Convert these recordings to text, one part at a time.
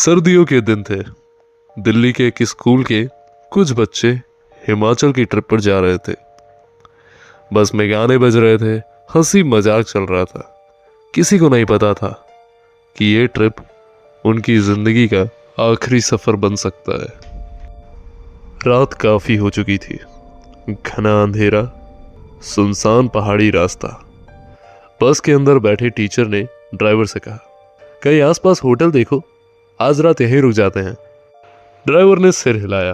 सर्दियों के दिन थे। दिल्ली के एक स्कूल के कुछ बच्चे हिमाचल की ट्रिप पर जा रहे थे। बस में गाने बज रहे थे, हंसी मजाक चल रहा था। किसी को नहीं पता था कि ये ट्रिप उनकी जिंदगी का आखिरी सफर बन सकता है। रात काफी हो चुकी थी। घना अंधेरा, सुनसान पहाड़ी रास्ता। बस के अंदर बैठे टीचर ने ड्राइवर से कहा, कहीं आसपास होटल देखो, आज रात यहीं रुक जाते हैं। ड्राइवर ने सिर हिलाया,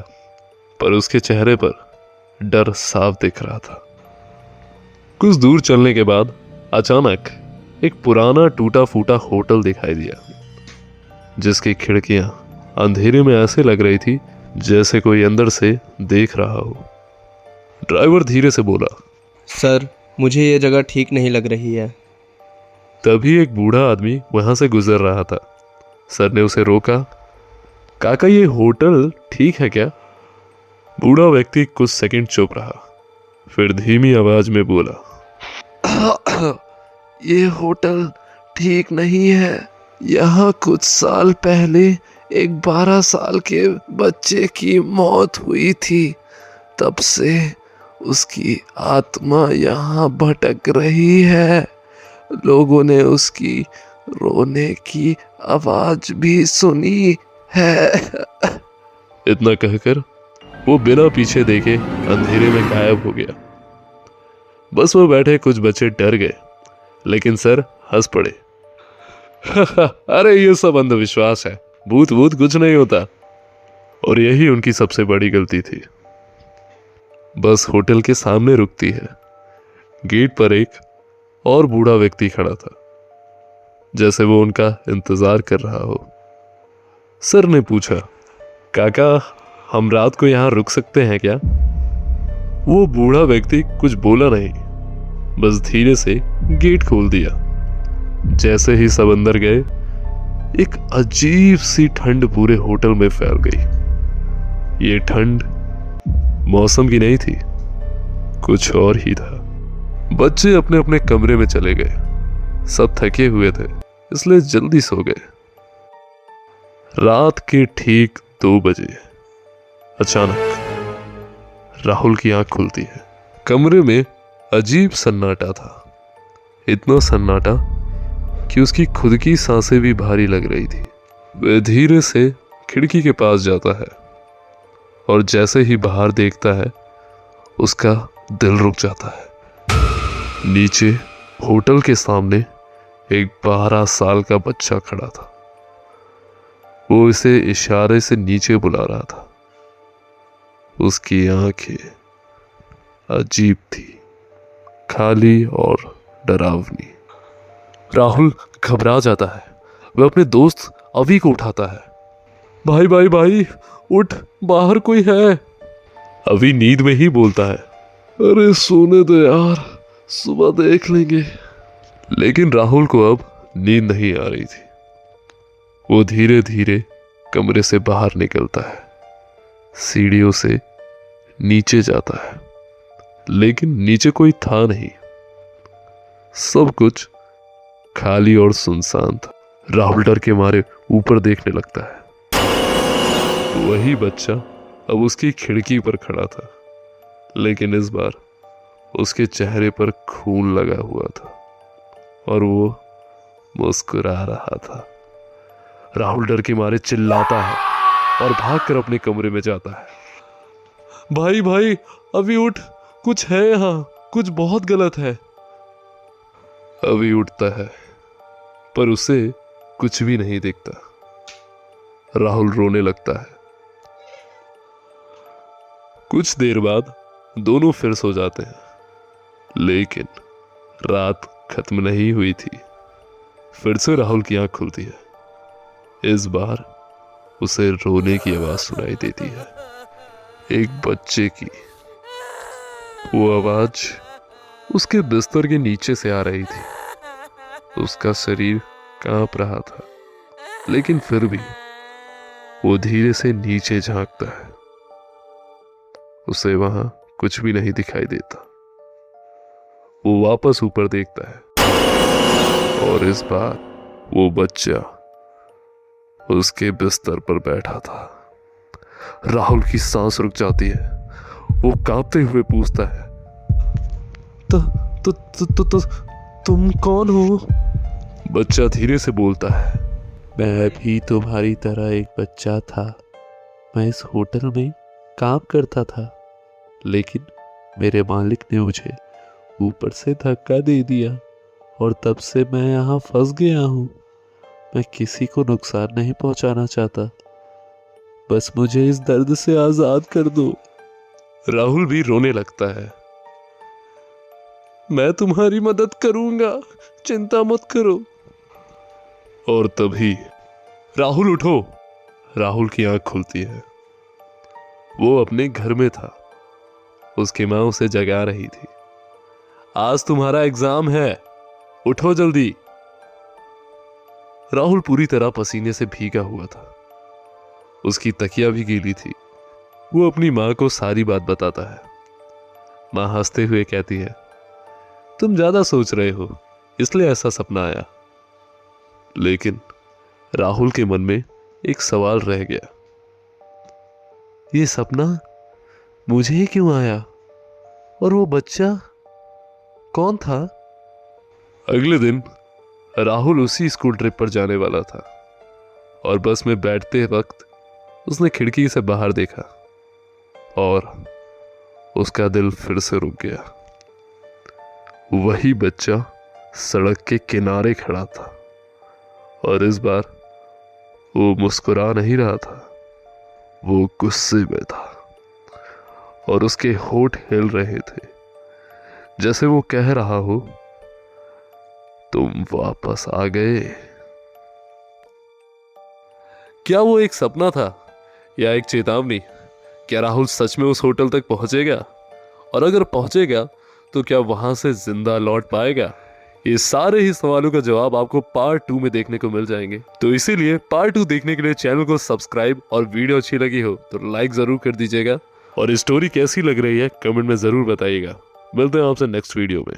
पर उसके चेहरे पर डर साफ दिख रहा था। कुछ दूर चलने के बाद अचानक एक पुराना टूटा फूटा होटल दिखाई दिया, जिसकी खिड़कियां अंधेरे में ऐसे लग रही थी जैसे कोई अंदर से देख रहा हो। ड्राइवर धीरे से बोला, सर, मुझे ये जगह ठीक नहीं लग रही है। तभी एक बूढ़ा आदमी वहां से गुजर रहा था। सर ने उसे रोका, काका ये होटल ठीक है क्या? बूढ़ा व्यक्ति कुछ सेकंड चुप रहा, फिर धीमी आवाज में बोला, ये होटल ठीक नहीं है। यहाँ कुछ साल पहले एक 12 साल के बच्चे की मौत हुई थी। तब से उसकी आत्मा यहाँ भटक रही है। लोगों ने उसकी रोने की आवाज भी सुनी है। इतना कहकर वो बिना पीछे देखे अंधेरे में गायब हो गया। बस में बैठे कुछ बच्चे डर गए, लेकिन सर हंस पड़े। अरे ये सब अंधविश्वास है, भूत भूत कुछ नहीं होता। और यही उनकी सबसे बड़ी गलती थी। बस होटल के सामने रुकती है। गेट पर एक और बूढ़ा व्यक्ति खड़ा था, जैसे वो उनका इंतजार कर रहा हो। सर ने पूछा, काका हम रात को यहां रुक सकते हैं क्या? वो बूढ़ा व्यक्ति कुछ बोला नहीं, बस धीरे से गेट खोल दिया। जैसे ही सब अंदर गए, एक अजीब सी ठंड पूरे होटल में फैल गई। ये ठंड मौसम की नहीं थी, कुछ और ही था। बच्चे अपने अपने कमरे में चले गए। सब थके हुए थे, इसलिए जल्दी सो गए। रात के ठीक 2 बजे अचानक राहुल की आंख खुलती है। कमरे में अजीब सन्नाटा था। इतना सन्नाटा कि उसकी खुद की सांसें भी भारी लग रही थी। वह धीरे से खिड़की के पास जाता है और जैसे ही बाहर देखता है, उसका दिल रुक जाता है। नीचे होटल के सामने एक 12 साल का बच्चा खड़ा था। वो इसे इशारे से नीचे बुला रहा था। उसकी आंखें अजीब थी, खाली और डरावनी। राहुल घबरा जाता है। वह अपने दोस्त अवी को उठाता है। भाई भाई भाई उठ, बाहर कोई है। अवी नींद में ही बोलता है, अरे सोने दो यार, सुबह देख लेंगे। लेकिन राहुल को अब नींद नहीं आ रही थी। वो धीरे धीरे कमरे से बाहर निकलता है, सीढ़ियों से नीचे जाता है, लेकिन नीचे कोई था नहीं। सब कुछ खाली और सुनसान था। राहुल डर के मारे ऊपर देखने लगता है। वही बच्चा अब उसकी खिड़की पर खड़ा था, लेकिन इस बार उसके चेहरे पर खून लगा हुआ था और वो मुस्कुरा रहा था। राहुल डर के मारे चिल्लाता है और भागकर अपने कमरे में जाता है। भाई भाई अभी उठ, कुछ है यहाँ, कुछ बहुत गलत है। अभी उठता है, पर उसे कुछ भी नहीं दिखता। राहुल रोने लगता है। कुछ देर बाद दोनों फिर सो जाते हैं, लेकिन रात खत्म नहीं हुई थी। फिर से राहुल की आंख खुलती है। इस बार उसे रोने की आवाज सुनाई देती है, एक बच्चे की। वो आवाज उसके बिस्तर के नीचे से आ रही थी। उसका शरीर कांप रहा था, लेकिन फिर भी वो धीरे से नीचे झांकता है। उसे वहां कुछ भी नहीं दिखाई देता। वो वापस ऊपर देखता है और इस बार वो बच्चा उसके बिस्तर पर बैठा था। राहुल की सांस रुक जाती है। वो कांपते हुए पूछता है, तो, तो, तो, तो, तो तुम कौन हो? बच्चा धीरे से बोलता है, मैं भी तुम्हारी तरह एक बच्चा था। मैं इस होटल में काम करता था, लेकिन मेरे मालिक ने मुझे ऊपर से धक्का दे दिया और तब से मैं यहाँ फंस गया हूँ। मैं किसी को नुकसान नहीं पहुँचाना चाहता, बस मुझे इस दर्द से आज़ाद कर दो। राहुल भी रोने लगता है। मैं तुम्हारी मदद करूंगा, चिंता मत करो। और तभी राहुल उठो। राहुल की आंख खुलती है। वो अपने घर में था। उसकी मां उसे जगा रही थी। आज तुम्हारा एग्जाम है, उठो जल्दी। राहुल पूरी तरह पसीने से भीगा हुआ था। उसकी तकिया भी गीली थी। वो अपनी मां को सारी बात बताता है। मां हंसते हुए कहती है, तुम ज्यादा सोच रहे हो, इसलिए ऐसा सपना आया। लेकिन राहुल के मन में एक सवाल रह गया। ये सपना मुझे ही क्यों आया? और वो बच्चा कौन था? अगले दिन राहुल उसी स्कूल ट्रिप पर जाने वाला था और बस में बैठते वक्त उसने खिड़की से बाहर देखा और उसका दिल फिर से रुक गया। वही बच्चा सड़क के किनारे खड़ा था और इस बार वो मुस्कुरा नहीं रहा था, वो गुस्से में था और उसके होंठ हिल रहे थे, जैसे वो कह रहा हो, तुम वापस आ गए। क्या वो एक सपना था या एक चेतावनी? क्या राहुल सच में उस होटल तक पहुंचेगा? और अगर पहुंचेगा तो क्या वहां से जिंदा लौट पाएगा? ये सारे ही सवालों का जवाब आपको पार्ट 2 में देखने को मिल जाएंगे। तो इसीलिए पार्ट 2 देखने के लिए चैनल को सब्सक्राइब, और वीडियो अच्छी लगी हो तो लाइक जरूर कर दीजिएगा और स्टोरी कैसी लग रही है कमेंट में जरूर बताइएगा। मिलते हैं आपसे नेक्स्ट वीडियो में।